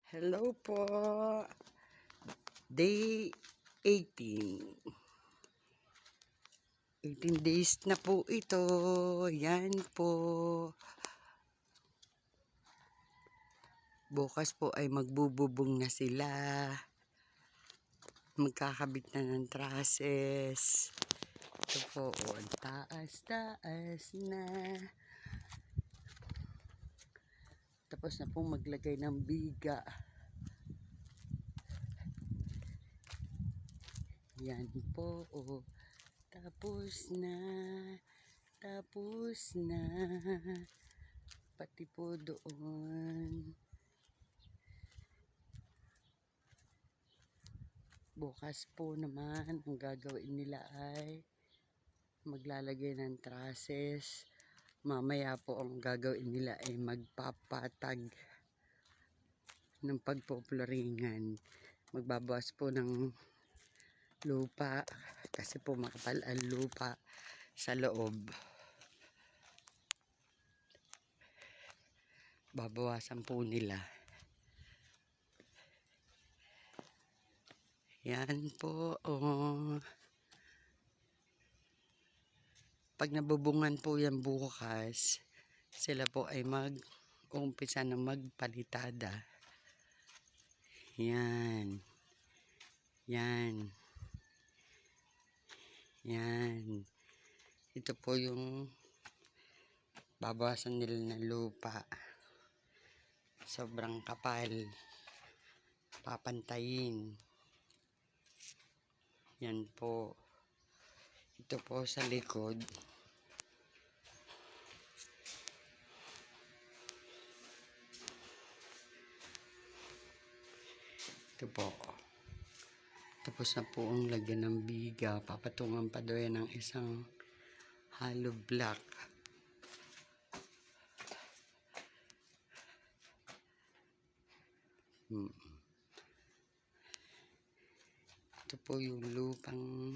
Hello po. Day 18. 18 days na po ito. Yan po. Bukas po ay magbububong na sila. Magkakabit na ng trusses. Ito po. Ang taas na. Tapos na po maglagay ng biga. Yan po. Tapos na. Pati po doon. Bukas po naman, ang gagawin nila ay maglalagay ng trusses. Mamaya po ang gagawin nila ay magpapatag ng pagpoploringan. Magbabawas po ng lupa kasi po makapal ang lupa sa loob. Babawasan po nila. Yan po. Pag nabubungan po yan bukas, sila po ay mag-uumpisa na magpalitada. Yan. Yan. Yan. Ito po yung babawasan nila ng lupa. Sobrang kapal. Papantayin. Yan po. Ito po sa likod. Ito po. Tapos na po ang lagyan ng biga. Papatungan pa doon ng isang hollow block. Ito po yung lupang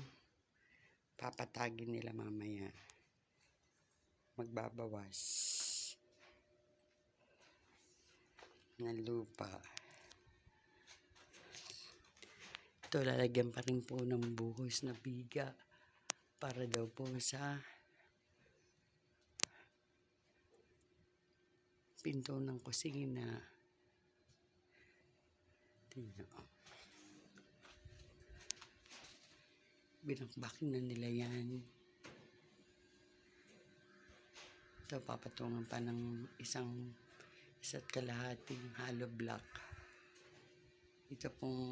papatagin nila mamaya. Magbabawas ng lupa. Ito lalagyan pa rin po ng buhos na biga para daw po sa pinto ng kusina. Tingnan. Binakbakin na nila yan. Ito papatungan pa ng isa't kalahating hollow block. Ito pong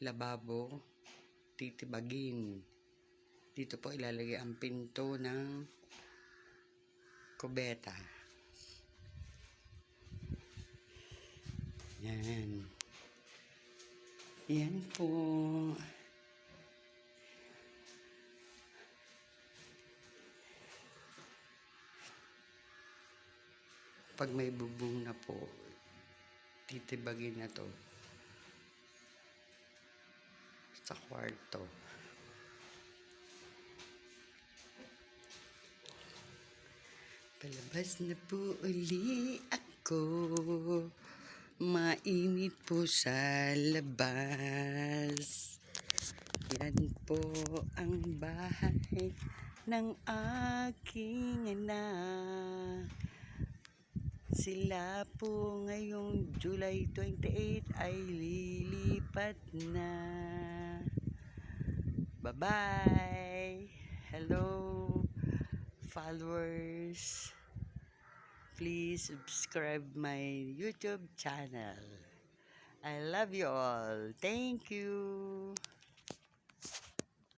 lababo, titibagin. Dito po ilalagay ang pinto ng kubeta. Yan. Yan po. Pag may bubong na po, titibagin na to sa kwarto. Palabas na po uli ako. Mainit po sa labas. Yan po ang bahay ng aking anak. Sila po ngayong July 28 ay lilipat na. Bye-bye! Hello, followers! Please subscribe my YouTube channel. I love you all. Thank you!